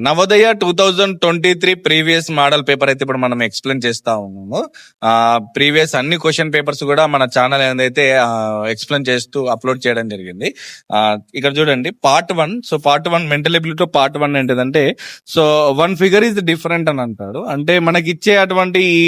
Navodaya 2023 previous model paper అయితే ఇప్పుడు మనం ఎక్స్ప్లెయిన్ చేస్తా ఉన్నాము. ప్రీవియస్ అన్ని క్వశ్చన్ పేపర్స్ కూడా మన ఛానల్ ఏదైతే ఎక్స్ప్లెయిన్ చేస్తూ అప్లోడ్ చేయడం జరిగింది. ఇక్కడ చూడండి part 1. So part 1 mental ability part 1 ఏంటిదంటే, సో 1 ఫిగర్ ఈజ్ డిఫరెంట్ అని అంటాడు. అంటే మనకి ఇచ్చే అటువంటి ఈ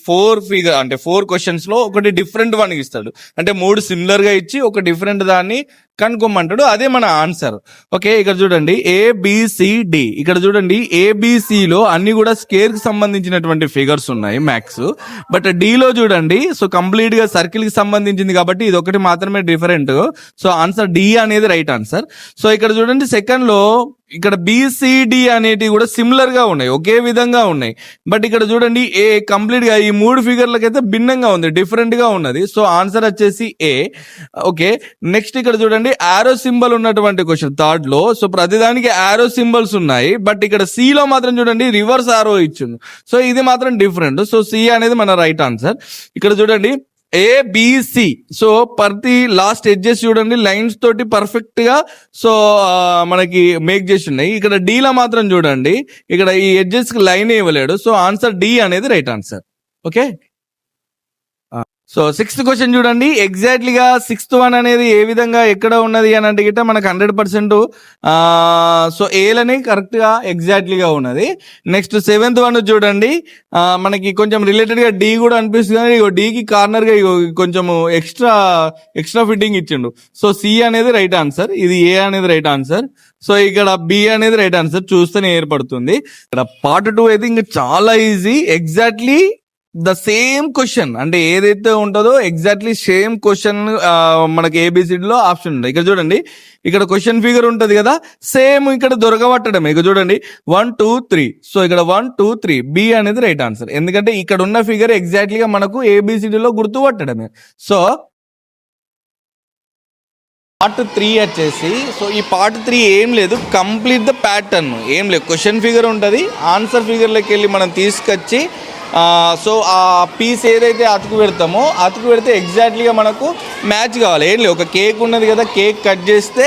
4 క్వశ్చన్స్ లో ఒకటి డిఫరెంట్ వన్ ఇస్తాడు. అంటే 3 సిమిలర్ గా ఇచ్చి ఒక డిఫరెంట్ దాన్ని కనుక్కోమంటాడు. అదే మన ఆన్సర్. ఓకే, ఇక్కడ చూడండి ఏబిసిడి. ఇక్కడ చూడండి ఏబిసి లో అన్ని కూడా స్కేర్ కి సంబంధించినటువంటి ఫిగర్స్ ఉన్నాయి మ్యాథ్స్. బట్ డి లో చూడండి, సో కంప్లీట్ గా సర్కిల్ కి సంబంధించింది కాబట్టి ఇది ఒకటి మాత్రమే డిఫరెంట్. సో ఆన్సర్ డి అనేది రైట్ ఆన్సర్. సో ఇక్కడ చూడండి సెకండ్ లో ఇక్కడ బిసిడి అనేటివి కూడా సిమిలర్ గా ఉన్నాయి, ఒకే విధంగా ఉన్నాయి. బట్ ఇక్కడ చూడండి ఏ కంప్లీట్ గా ఈ 3 ఫిగర్లకైతే భిన్నంగా ఉంది, డిఫరెంట్ గా ఉన్నది. సో ఆన్సర్ వచ్చేసి ఏ. ఓకే, నెక్స్ట్ ఇక్కడ చూడండి ఆరో సింబల్ ఉన్నటువంటి క్వశ్చన్ థర్డ్ లో. సో ప్రతిదానికి ఆరో సింబల్స్ ఉన్నాయి. బట్ ఇక్కడ సి లో మాత్రం చూడండి రివర్స్ ఆరో ఇచ్చిండు. సో ఇది మాత్రం డిఫరెంట్. సో సి అనేది మన రైట్ ఆన్సర్. ఇక్కడ చూడండి ఏబిసి. సో ప్రతి లాస్ట్ ఎడ్జెస్ చూడండి లైన్స్ తోటి పర్ఫెక్ట్ గా సో మనకి మేక్ చేసి ఉన్నాయి. ఇక్కడ డి లో మాత్రం చూడండి ఇక్కడ ఈ ఎడ్జెస్ కి లైన్ ఇవ్వలేడు. సో ఆన్సర్ డి అనేది right answer. Okay, so 6th question చూడండి. ఎగ్జాక్ట్లీగా 6th వన్ అనేది ఏ విధంగా ఎక్కడ ఉన్నది అని అంటే గిట్ట మనకు 100% సో ఏలని కరెక్ట్ గా ఎగ్జాక్ట్లీగా ఉన్నది. నెక్స్ట్ 7th వన్ చూడండి, మనకి కొంచెం రిలేటెడ్ గా డి కూడా అనిపిస్తుంది కానీ డికి కార్నర్ గా కొంచెం ఎక్స్ట్రా ఫిట్టింగ్ ఇచ్చిండు. సో సి అనేది రైట్ ఆన్సర్, ఇది ఏ అనేది రైట్ ఆన్సర్. సో ఇక్కడ బి అనేది రైట్ ఆన్సర్ చూస్తేనే ఏర్పడుతుంది. ఇక్కడ పార్ట్ 2 అయితే ఇంకా చాలా easy. Exactly the same question, అంటే ఏదైతే ఉంటుందో ఎగ్జాక్ట్లీ సేమ్ క్వశ్చన్ మనకి ఏబిసిడి లో ఆప్షన్ ఉంది. ఇక్కడ చూడండి ఇక్కడ క్వశ్చన్ ఫిగర్ ఉంటది కదా, సేమ్ ఇక్కడ దొరకబట్టడం. ఇక్కడ చూడండి 1 2 3. సో ఇక్కడ 1 2 3 బి అనేది రైట్ ఆన్సర్. ఎందుకంటే ఇక్కడ ఉన్న ఫిగర్ ఎగ్జాక్ట్లీగా మనకు ఏబిసిడి లో గుర్తుపట్టడమే. సో పార్ట్ 3 వచ్చేసి, సో ఈ పార్ట్ 3 ఏం లేదు, కంప్లీట్ ద ప్యాటర్న్. ఏం లేదు, క్వశ్చన్ ఫిగర్ ఉంటుంది, ఆన్సర్ ఫిగర్లోకి వెళ్ళి మనం తీసుకొచ్చి సో ఆ పీస్ ఏదైతే అతుకు పెడితే ఎగ్జాక్ట్లీగా మనకు మ్యాచ్ కావాలి. ఏం లేదు, ఒక కేక్ ఉన్నది కదా, కేక్ కట్ చేస్తే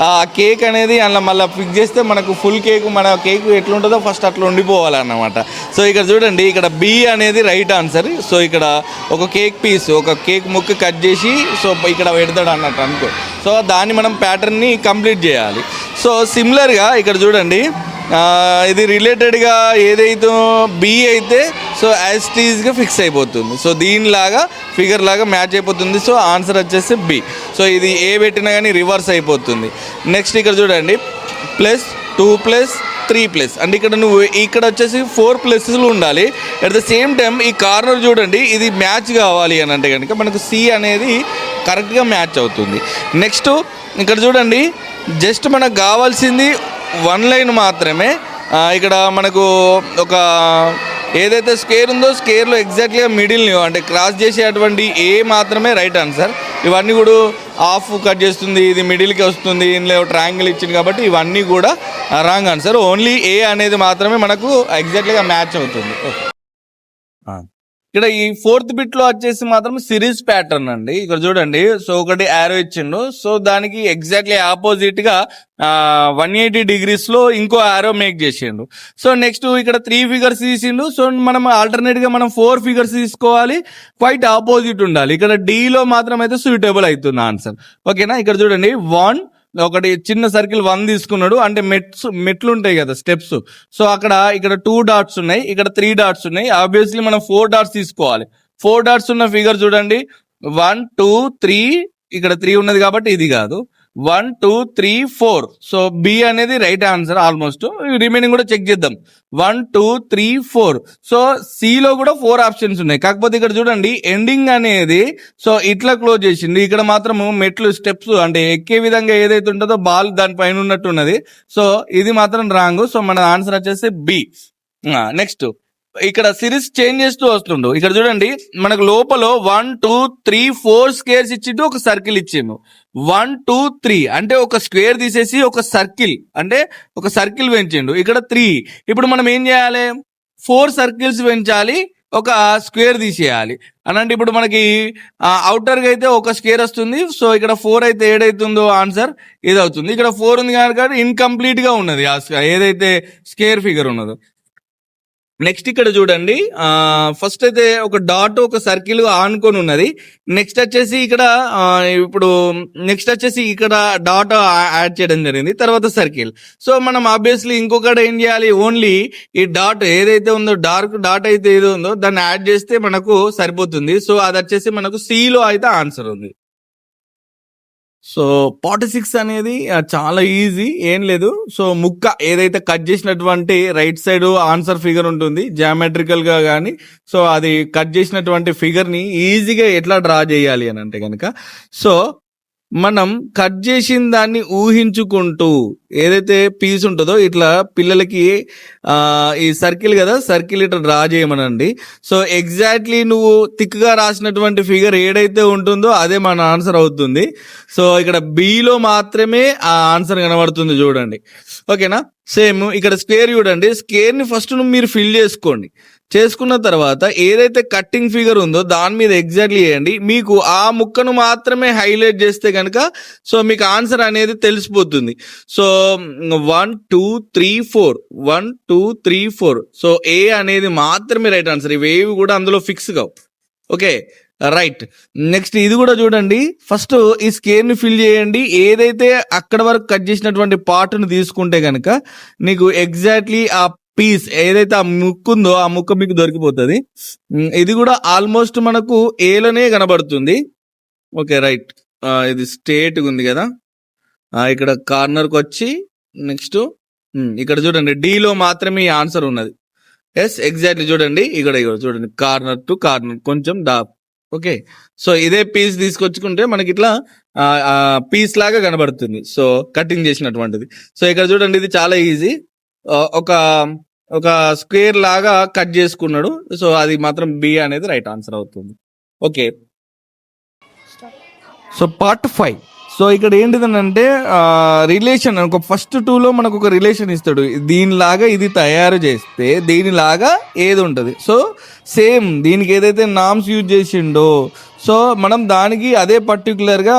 ఆ కేక్ అనేది అందులో మళ్ళీ ఫిక్స్ చేస్తే మనకు ఫుల్ కేక్, మన కేక్ ఎట్లుంటుందో ఫస్ట్ అట్లా ఉండిపోవాలన్నమాట. సో ఇక్కడ చూడండి ఇక్కడ బి అనేది రైట్ ఆన్సర్. సో ఇక్కడ ఒక కేక్ పీస్, ఒక కేక్ ముక్క కట్ చేసి సో ఇక్కడ పెడతాడు అన్నట్టు అనుకో. సో దాన్ని మనం ప్యాటర్న్ని కంప్లీట్ చేయాలి. సో సిమిలర్గా ఇక్కడ చూడండి ఇది రిలేటెడ్గా ఏదైతే బి అయితే సో యాజ్ టీజ్గా ఫిక్స్ అయిపోతుంది. సో దీనిలాగా ఫిగర్ లాగా మ్యాచ్ అయిపోతుంది. సో ఆన్సర్ వచ్చేసి బి. సో ఇది ఏ పెట్టినా కానీ రివర్స్ అయిపోతుంది. నెక్స్ట్ ఇక్కడ చూడండి +2 +3 అంటే ఇక్కడ వచ్చేసి 4 ప్లస్లు ఉండాలి. అట్ ద సేమ్ టైం ఈ కార్నర్ చూడండి ఇది మ్యాచ్ కావాలి అని అంటే కనుక మనకు సి అనేది కరెక్ట్గా మ్యాచ్ అవుతుంది. నెక్స్ట్ ఇక్కడ చూడండి జస్ట్ మనకు కావాల్సింది 1 లైన్ మాత్రమే. ఇక్కడ మనకు ఒక ఏదైతే స్క్వేర్ ఉందో స్క్వేర్లో ఎగ్జాక్ట్లీగా మిడిల్ని అంటే క్రాస్ చేసేటువంటి ఏ మాత్రమే రైట్ ఆన్సర్. ఇవన్నీ కూడా హాఫ్ కట్ చేస్తుంది, ఇది మిడిల్కి వస్తుంది, ఇందులో ట్రయాంగిల్ ఇచ్చింది కాబట్టి ఇవన్నీ కూడా రాంగ్ ఆన్సర్. ఓన్లీ ఏ అనేది మాత్రమే మనకు ఎగ్జాక్ట్లీగా మ్యాచ్ అవుతుంది. ఇక్కడ ఈ 4th బిట్ లో వచ్చేసి మాత్రం సిరీస్ ప్యాటర్న్ అండి. ఇక్కడ చూడండి సో ఒకటి యారో ఇచ్చిండు, సో దానికి ఎగ్జాక్ట్లీ ఆపోజిట్ గా 180 degrees లో ఇంకో యారో మేక్ చేసిండు. సో నెక్స్ట్ ఇక్కడ 3 ఫిగర్స్ తీసిండు. సో మనం ఆల్టర్నేట్ గా మనం 4 ఫిగర్స్ తీసుకోవాలి, క్వైట్ ఆపోజిట్ ఉండాలి. ఇక్కడ డి లో మాత్రం అయితే సూటబుల్ అవుతుంది ఆన్సర్. ఓకేనా, ఇక్కడ చూడండి ఒకటి చిన్న సర్కిల్ 1 తీసుకున్నాడు, అంటే మెట్లు ఉంటాయి కదా స్టెప్స్. సో ఇక్కడ 2 డాట్స్ ఉన్నాయి, ఇక్కడ 3 డాట్స్ ఉన్నాయి. ఆబ్వియస్లీ మనం 4 డాట్స్ తీసుకోవాలి. 4 డాట్స్ ఉన్న ఫిగర్ చూడండి 1 2 3, ఇక్కడ 3 ఉన్నది కాబట్టి ఇది కాదు. 1 2 3 4. సో బి అనేది రైట్ ఆన్సర్. ఆల్మోస్ట్ రిమైనింగ్ కూడా చెక్ చేద్దాం. 1 2 3 4. సో సి లో కూడా 4 ఆప్షన్స్ ఉన్నాయి. కాకపోతే ఇక్కడ చూడండి ఎండింగ్ అనేది సో ఇట్లా క్లోజ్ చేసింది. ఇక్కడ మాత్రము మెట్లు స్టెప్స్ అంటే ఎక్కే విధంగా ఏదైతే ఉంటుందో బాల్ దానిపైన ఉన్నట్టు ఉన్నది. సో ఇది మాత్రం రాంగ్. సో మన ఆన్సర్ వచ్చేసి బి. నెక్స్ట్ ఇక్కడ సిరీస్ చేంజ్ చేస్తూ వస్తుండు. ఇక్కడ చూడండి మనకు లోపల 1 2 3 4 స్క్వేర్స్ ఇచ్చిండు, ఒక సర్కిల్ ఇచ్చిండు. 1 2 3 అంటే ఒక స్క్వేర్ తీసేసి ఒక సర్కిల్ పెంచిండు. ఇక్కడ 3. ఇప్పుడు మనం ఏం చేయాలి, 4 సర్కిల్స్ పెంచాలి, ఒక స్క్వేర్ తీసేయాలి అని అంటే ఇప్పుడు మనకి అవుటర్ గా అయితే ఒక స్క్వేర్ వస్తుంది. సో ఇక్కడ 4 అయితే ఏదైతుందో ఆన్సర్ ఇది అవుతుంది. ఇక్కడ 4 ఉంది కనుక ఇన్కంప్లీట్ గా ఉన్నది ఏదైతే స్క్వేర్ ఫిగర్ ఉన్నదో. నెక్స్ట్ ఇక్కడ చూడండి, ఫస్ట్ అయితే ఒక డాట్ ఒక సర్కిల్ ఆనుకొని ఉన్నది. నెక్స్ట్ వచ్చేసి ఇక్కడ ఇప్పుడు నెక్స్ట్ వచ్చేసి ఇక్కడ డాట్ యాడ్ చేయడం జరిగింది, తర్వాత సర్కిల్. సో మనం ఆబ్వియస్లీ ఇంకొకటి ఏం చేయాలి, ఓన్లీ ఈ డాట్ ఏదైతే ఉందో డార్క్ డాట్ అయితే ఏదో ఉందో దాన్ని యాడ్ చేస్తే మనకు సరిపోతుంది. సో అది వచ్చేసి మనకు C లో అయితే ఆన్సర్ ఉంది. సో 46 అనేది చాలా ఈజీ, ఏం లేదు. సో ముక్క ఏదైతే కట్ చేసినటువంటి రైట్ సైడ్ ఆన్సర్ ఫిగర్ ఉంటుంది జామెట్రికల్ గా కానీ, సో అది కట్ చేసినటువంటి ఫిగర్ ని ఈజీగా ఎట్లా డ్రా చేయాలి అని అంటే కనుక, సో మనం కట్ చేసిన దాన్ని ఊహించుకుంటూ ఏదైతే పీస్ ఉంటుందో ఇట్లా పిల్లలకి ఈ సర్కిల్ కదా, సర్కిల్ ఇట్లా డ్రా చేయమనండి. సో ఎగ్జాక్ట్లీ నువ్వు థిక్గా రాసినటువంటి ఫిగర్ ఏదైతే ఉంటుందో అదే మన ఆన్సర్ అవుతుంది. సో ఇక్కడ బిలో మాత్రమే ఆ ఆన్సర్ కనబడుతుంది చూడండి, ఓకేనా. సేమ్ ఇక్కడ స్క్వేర్ చూడండి, స్క్వేర్ ని ఫస్ట్ మీరు ఫిల్ చేసుకోండి. చేసుకున్న తర్వాత ఏదైతే కట్టింగ్ ఫిగర్ ఉందో దాని మీద ఎగ్జాక్ట్లీ వేయండి. మీకు ఆ ముక్కను మాత్రమే హైలైట్ చేస్తే కనుక సో మీకు ఆన్సర్ అనేది తెలిసిపోతుంది. సో 1 2 3 4 1 2 3 4 సో ఏ అనేది మాత్రమే రైట్ ఆన్సర్. ఇవేవి కూడా అందులో ఫిక్స్ కావు, ఓకే రైట్. నెక్స్ట్ ఇది కూడా చూడండి, ఫస్ట్ ఈ స్క్వేర్ ని ఫిల్ చేయండి. ఏదైతే అక్కడ వరకు కట్ చేసినటువంటి పార్ట్ ను తీసుకుంటే కనుక నీకు ఎగ్జాక్ట్లీ ఆ పీస్ ఏదైతే ఆ ముక్కు ఉందో ఆ ముక్క మీకు దొరికిపోతుంది. ఇది కూడా ఆల్మోస్ట్ మనకు ఏలోనే కనబడుతుంది, ఓకే రైట్. ఇది స్ట్రేట్ ఉంది కదా, ఇక్కడ కార్నర్ కి వచ్చి నెక్స్ట్ ఇక్కడ చూడండి డీలో మాత్రమే ఈ ఆన్సర్ ఉన్నది. ఎస్ ఎగ్జాక్ట్లీ చూడండి, ఇక్కడ చూడండి కార్నర్ టు కార్నర్ కొంచెం డాప్, ఓకే. సో ఇదే పీస్ తీసుకొచ్చుకుంటే మనకి ఇట్లా పీస్ లాగా కనబడుతుంది, సో కటింగ్ చేసినటువంటిది. సో ఇక్కడ చూడండి ఇది చాలా ఈజీ, ఒక ఒక స్క్వేర్ లాగా కట్ చేసుకున్నాడు. సో అది మాత్రం బి అనేది రైట్ ఆన్సర్ అవుతుంది, ఓకే. So part 5. సో ఇక్కడ ఏంటిదనంటే రిలేషన్ ఒక ఫస్ట్ 2లో మనకు ఒక రిలేషన్ ఇస్తాడు, దీనిలాగా ఇది తయారు చేస్తే దీనిలాగా ఏది ఉంటుంది. సో సేమ్ దీనికి ఏదైతే నామ్స్ యూజ్ చేసిండో సో మనం దానికి అదే పర్టికులర్గా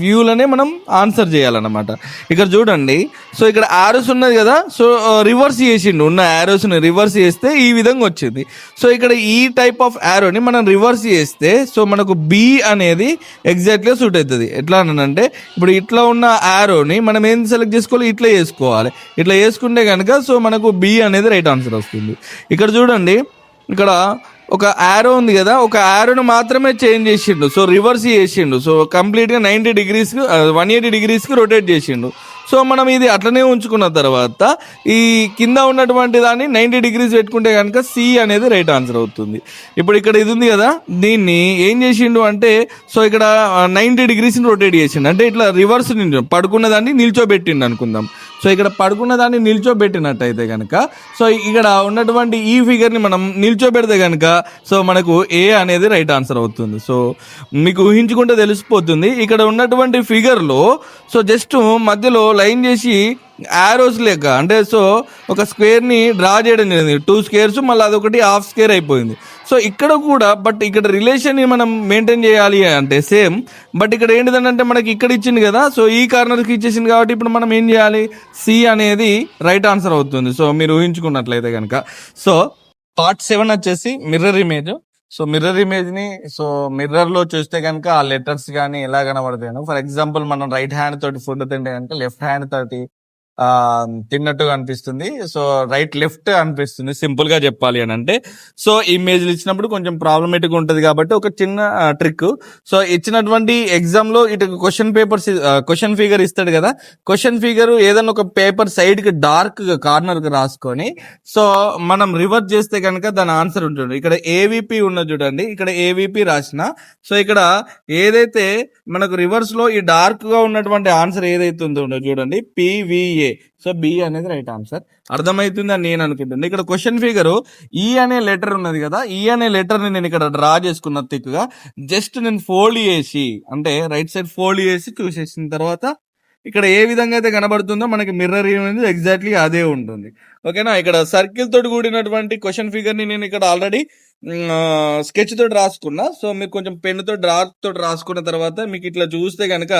వ్యూలోనే మనం ఆన్సర్ చేయాలన్నమాట. ఇక్కడ చూడండి, సో ఇక్కడ యారోస్ ఉన్నది కదా, సో రివర్స్ చేసిండు, ఉన్న యారోస్ని రివర్స్ చేస్తే ఈ విధంగా వచ్చింది. సో ఇక్కడ ఈ టైప్ ఆఫ్ యారోని మనం రివర్స్ చేస్తే సో మనకు బి అనేది ఎగ్జాక్ట్గా సూట్ అవుతుంది. ఎట్లా అంటే ఇప్పుడు ఇట్లా ఉన్న యారోని మనం ఏం సెలెక్ట్ చేసుకోవాలి, ఇట్లా చేసుకోవాలి. ఇట్లా చేసుకుంటే కనుక సో మనకు బి అనేది రైట్ ఆన్సర్ వస్తుంది. ఇక్కడ చూడండి, ఇక్కడ ఒక యారో ఉంది కదా, ఒక యారోను మాత్రమే చేంజ్ చేసిండు, సో రివర్స్ చేసిండు. సో కంప్లీట్గా 90 degreesకి 180 degreesకి రొటేట్ చేసిండు. సో మనం ఇది అట్లనే ఉంచుకున్న తర్వాత ఈ కింద ఉన్నటువంటి దాన్ని 90 degrees పెట్టుకుంటే కనుక సి అనేది రైట్ ఆన్సర్ అవుతుంది. ఇప్పుడు ఇక్కడ ఇది ఉంది కదా, దీన్ని ఏం చేసిండు అంటే సో ఇక్కడ 90 degreesని రొటేట్ చేసిండు, అంటే ఇట్లా రివర్స్ పడుకున్న దాన్ని నిల్చోబెట్టిండు అనుకుందాం. సో ఇక్కడ పడుకున్న దాన్ని నిల్చోబెట్టినట్టయితే కనుక సో ఇక్కడ ఉన్నటువంటి ఈ ఫిగర్ని మనం నిల్చోబెడితే కనుక సో మనకు ఏ అనేది రైట్ ఆన్సర్ అవుతుంది. సో మీకు ఊహించుకుంటే తెలిసిపోతుంది. ఇక్కడ ఉన్నటువంటి ఫిగర్లో సో జస్ట్ మధ్యలో లైన్ చేసి యారోస్ లెక్క అంటే సో ఒక స్క్వేర్ని డ్రా చేయడం జరిగింది, 2 squares మళ్ళీ అదొకటి హాఫ్ స్క్వేర్ అయిపోయింది. సో ఇక్కడ కూడా బట్ ఇక్కడ రిలేషన్ని మనం మెయింటైన్ చేయాలి అంటే సేమ్, బట్ ఇక్కడ ఏంటిదంటే మనకి ఇక్కడ ఇచ్చింది కదా, సో ఈ కార్నర్కి ఇచ్చేసింది కాబట్టి ఇప్పుడు మనం ఏం చేయాలి, సి అనేది రైట్ ఆన్సర్ అవుతుంది. సో మీరు ఊహించుకున్నట్లయితే కనుక. సో పార్ట్ 7 వచ్చేసి mirror image. So mirror image ని సో మిర్రర్ లో చూస్తే కనుక ఆ లెటర్స్ కానీ ఎలా కనబడతాయి. ఫర్ ఎగ్జాంపుల్ మనం రైట్ హ్యాండ్ తోటి ఫుడ్ తింటే కనుక లెఫ్ట్ హ్యాండ్ తోటి తిన్నట్టుగా అనిపిస్తుంది, సో రైట్ లెఫ్ట్ అనిపిస్తుంది సింపుల్ గా చెప్పాలి అని అంటే. సో ఇమేజ్లు ఇచ్చినప్పుడు కొంచెం ప్రాబ్లమేటిక్ ఉంటుంది కాబట్టి ఒక చిన్న ట్రిక్. సో ఇచ్చినటువంటి ఎగ్జామ్ లో ఇటు క్వశ్చన్ ఫిగర్ ఇస్తాడు కదా, క్వశ్చన్ ఫిగర్ ఏదైనా ఒక పేపర్ సైడ్ కి డార్క్ గా కార్నర్ కి రాసుకొని సో మనం రివర్స్ చేస్తే కనుక దాని ఆన్సర్ ఉంటుంది. ఇక్కడ ఏవిపి ఉన్నది చూడండి, ఇక్కడ ఏవిపి రాసిన సో ఇక్కడ ఏదైతే మనకు రివర్స్ లో ఈ డార్క్ గా ఉన్నటువంటి ఆన్సర్ ఏదైతే ఉందో చూడండి పివిఏ. సో బి అనేది రైట్ ఆన్సర్. అర్థమవుతుంది అని నేను అనుకుంటుంది. ఇక్కడ క్వశ్చన్ ఫిగర్ ఈ అనే లెటర్ ఉన్నది కదా, ఈ అనే లెటర్ ని నేను ఇక్కడ డ్రా చేసుకున్న థిక్ గా జస్ట్ నేను ఫోల్డ్ చేసి అంటే రైట్ సైడ్ ఫోల్డ్ చేసి చూసేసిన తర్వాత ఇక్కడ ఏ విధంగా అయితే కనబడుతుందో మనకి మిర్రర్ ఇమేజ్ ఎగ్జాక్ట్లీ అదే ఉంటుంది. ఓకేనా. ఇక్కడ సర్కిల్ తోటి కూడినటువంటి క్వశ్చన్ ఫిగర్ ని నేను ఇక్కడ ఆల్రెడీ స్కెచ్ తోటి రాసుకున్నా. సో మీరు కొంచెం పెన్ తోటి డ్రాట్ తోటి రాసుకున్న తర్వాత మీకు ఇట్లా చూస్తే కనుక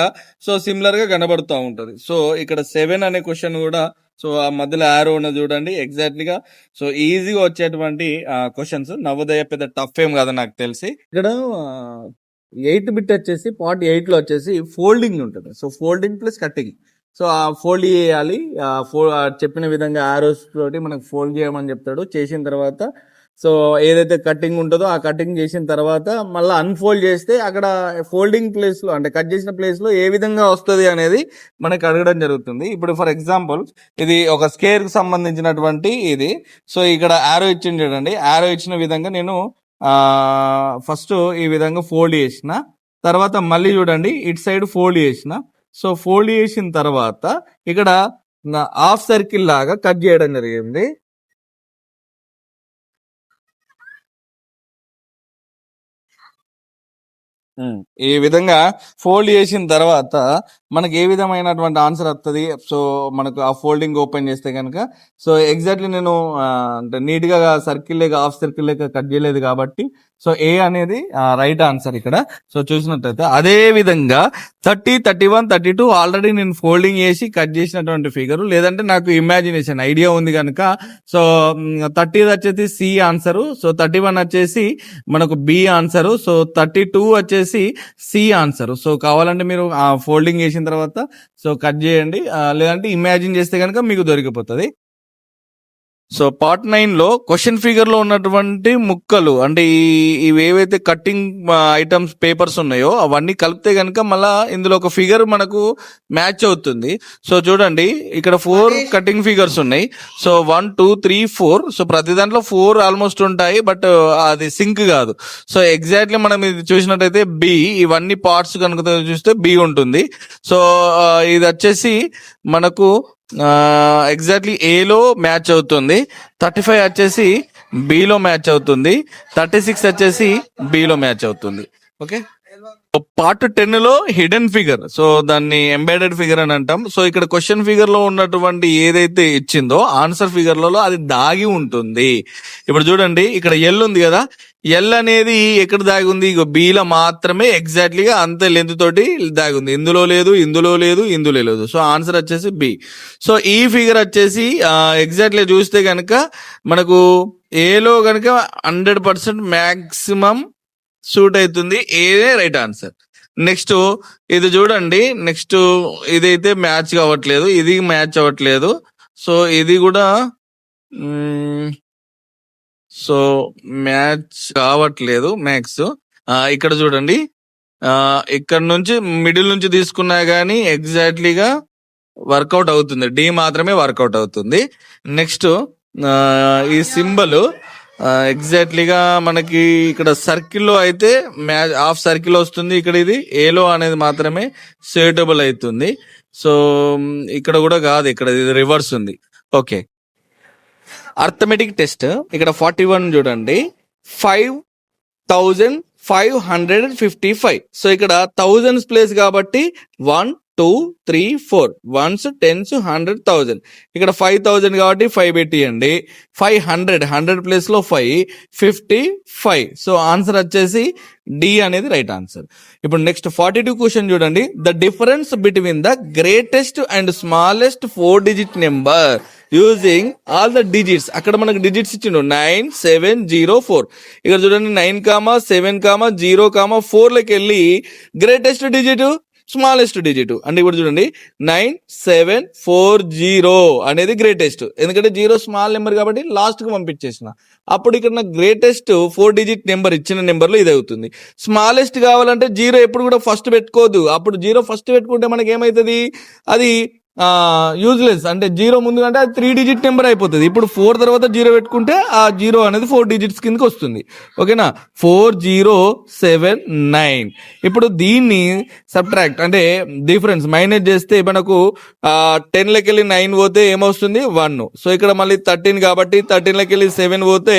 సో సిమిలర్ గా కనబడుతూ ఉంటది. సో ఇక్కడ 7 అనే క్వశ్చన్ కూడా సో ఆ మధ్యలో యారో ఉన్నది చూడండి ఎగ్జాక్ట్లీగా. సో ఈజీగా వచ్చేటువంటి క్వశ్చన్స్. నవోదయ పెద్ద టఫ్ ఏం కదా నాకు తెలిసి. ఇక్కడ 8 బిట్ వచ్చేసి పార్ట్ 8 లో వచ్చేసి ఫోల్డింగ్ ఉంటుంది. So folding plus cutting. So ఆ ఫోల్డ్ చేయాలి. చెప్పిన విధంగా ఆరోస్ తోటి మనకు ఫోల్డ్ చేయమని చెప్తాడు. చేసిన తర్వాత సో ఏదైతే కటింగ్ ఉంటుందో ఆ కటింగ్ చేసిన తర్వాత మళ్ళీ అన్ఫోల్డ్ చేస్తే అక్కడ ఫోల్డింగ్ ప్లేస్ లో అంటే కట్ చేసిన ప్లేస్ లో ఏ విధంగా వస్తుంది అనేది మనకి అడగడం జరుగుతుంది. ఇప్పుడు ఫర్ ఎగ్జాంపుల్ ఇది ఒక స్కేర్ కి సంబంధించినటువంటి ఇది. సో ఇక్కడ ఆరో ఇచ్చింది చూడండి. ఆరో ఇచ్చిన విధంగా నేను ఫస్ట్ ఈ విధంగా ఫోల్డ్ చేసిన తర్వాత మళ్ళీ చూడండి ఇటు సైడ్ ఫోల్డ్ చేసిన. సో ఫోల్డ్ చేసిన తర్వాత ఇక్కడ హాఫ్ సర్కిల్ లాగా కట్ చేయడం జరిగింది. ఈ విధంగా ఫోల్డ్ చేసిన తర్వాత మనకి ఏ విధమైనటువంటి ఆన్సర్ వస్తుంది. సో మనకు ఆ ఫోల్డింగ్ ఓపెన్ చేస్తే కనుక సో ఎగ్జాక్ట్లీ నేను అంటే నీట్ గా సర్కిల్ లేక హాఫ్ సర్కిల్ లేక కట్ చేయలేదు కాబట్టి సో ఏ అనేది రైట్ ఆన్సర్ ఇక్కడ. సో చూసినట్టయితే అదే విధంగా 30, 31, 32 ఆల్రెడీ నేను ఫోల్డింగ్ చేసి కట్ చేసినటువంటి ఫిగర్. లేదంటే నాకు ఇమాజినేషన్ ఐడియా ఉంది కనుక సో 30 వచ్చేసి సి ఆన్సరు. సో 31 వచ్చేసి మనకు బి ఆన్సరు. సో 32 వచ్చేసి సి ఆన్సర్. సో కావాలంటే మీరు ఫోల్డింగ్ చేసిన తర్వాత సో కట్ చేయండి. లేదంటే ఇమాజిన్ చేస్తే కనుక మీకు దొరికిపోతుంది. సో పార్ట్ 9 లో క్వశ్చన్ ఫిగర్ లో ఉన్నటువంటి ముక్కలు అంటే ఇవి ఏవైతే కట్టింగ్ ఐటమ్స్ పేపర్స్ ఉన్నాయో అవన్నీ కలిపితే కనుక మళ్ళా ఇందులో ఒక ఫిగర్ మనకు మ్యాచ్ అవుతుంది. సో చూడండి ఇక్కడ 4 కటింగ్ ఫిగర్స్ ఉన్నాయి. సో 1, 2, 3, 4. సో ప్రతి దాంట్లో 4 ఆల్మోస్ట్ ఉంటాయి. బట్ అది సింక్ కాదు. సో ఎగ్జాక్ట్లీ మనం ఇది చూసినట్టయితే బి, ఇవన్నీ పార్ట్స్ కనుక చూస్తే బి ఉంటుంది. సో ఇది వచ్చేసి మనకు ఎగ్జాక్ట్లీ ఏలో మ్యాచ్ అవుతుంది. 35 వచ్చేసి బిలో మ్యాచ్ అవుతుంది. 36 వచ్చేసి బిలో మ్యాచ్ అవుతుంది. ఓకే. పార్ట్ 10 లో హిడెన్ ఫిగర్. సో దాన్ని ఎంబెడెడ్ ఫిగర్ అని అంటాం. సో ఇక్కడ క్వశ్చన్ ఫిగర్ లో ఉన్నటువంటి ఏదైతే ఇచ్చిందో ఆన్సర్ ఫిగర్ లలో అది దాగి ఉంటుంది. ఇప్పుడు చూడండి ఇక్కడ ఎల్ ఉంది కదా. ఎల్ అనేది ఎక్కడ దాగి ఉంది? ఇక బిలో మాత్రమే ఎగ్జాక్ట్లీగా అంతే లెంత్ తోటి దాగి ఉంది. ఇందులో లేదు, ఇందులో లేదు, ఇందులో లేదు. సో ఆన్సర్ వచ్చేసి బి. సో ఈ ఫిగర్ వచ్చేసి ఎగ్జాక్ట్లీ చూస్తే కనుక మనకు ఏలో కనుక 100% మ్యాక్సిమం సూట్ అవుతుంది. ఏదే రైట్ ఆన్సర్. నెక్స్ట్ ఇది చూడండి. నెక్స్ట్ ఇదైతే మ్యాచ్ కావట్లేదు, ఇది మ్యాచ్ అవ్వట్లేదు. సో ఇది కూడా సో మ్యాచ్ కావట్లేదు మ్యాక్స్. ఇక్కడ చూడండి ఇక్కడ నుంచి మిడిల్ నుంచి తీసుకున్నా గానీ ఎగ్జాక్ట్లీగా వర్కౌట్ అవుతుంది. డి మాత్రమే వర్కౌట్ అవుతుంది. నెక్స్ట్ ఈ సింబల్ ఎగ్జాక్ట్లీగా మనకి ఇక్కడ సర్కిల్లో అయితే మ్యాచ్ హాఫ్ సర్కిల్ వస్తుంది. ఇక్కడ ఇది ఏలో అనేది మాత్రమే సూటబుల్ అవుతుంది. సో ఇక్కడ కూడా కాదు, ఇక్కడ ఇది రివర్స్ ఉంది. ఓకే. అర్థమెటిక్ టెస్ట్ ఇక్కడ 41 చూడండి. 5555. సో ఇక్కడ థౌజండ్స్ ప్లేస్ కాబట్టి 1, 2, 3, 4 1s, 10s, 100, 1000. ఇక్కడ 5000 కాబట్టి 5 పెట్టియండి. 100 ప్లేస్ లో 5, 55. సో ఆన్సర్ వచ్చేసి డి అనేది రైట్ ఆన్సర్. ఇప్పుడు నెక్స్ట్ 42 క్వశ్చన్ చూడండి. The difference between the greatest and smallest 4 digit number using all the digits. అక్కడ మనకు డిజిట్స్ ఇచ్చిండు 9, 7, 0, 4. ఇక్కడ చూడండి 9, 7, 0, 4 లకి వెళ్ళి గ్రేటెస్ట్ డిజిట్, స్మాలెస్ట్ డిజిట్ అంటే ఇప్పుడు చూడండి 9740 అనేది గ్రేటెస్ట్. ఎందుకంటే 0 స్మాల్ నెంబర్ కాబట్టి లాస్ట్ కు పంపించేసిన. అప్పుడు ఇక్కడ నాకు గ్రేటెస్ట్ 4 digit నెంబర్ ఇచ్చిన నెంబర్ లో ఇది అవుతుంది. స్మాలెస్ట్ కావాలంటే 0 ఎప్పుడు కూడా ఫస్ట్ పెట్టుకోదు. అప్పుడు 0 ఫస్ట్ పెట్టుకుంటే మనకి ఏమైతుంది? అది యూజ్లెస్, అంటే జీరో ముందు అంటే అది 3 డిజిట్ నెంబర్ అయిపోతుంది. ఇప్పుడు 4 తర్వాత జీరో పెట్టుకుంటే ఆ జీరో అనేది 4 డిజిట్స్ కిందకి వస్తుంది. ఓకేనా, 4079. ఇప్పుడు దీన్ని సబ్ట్రాక్ట్ అంటే డిఫరెన్స్ మైనస్ చేస్తే మనకు 10 లకి వెళ్ళి 9 పోతే ఏమొస్తుంది 1. సో ఇక్కడ మళ్ళీ 13 కాబట్టి 13 లకి వెళ్ళి 7 పోతే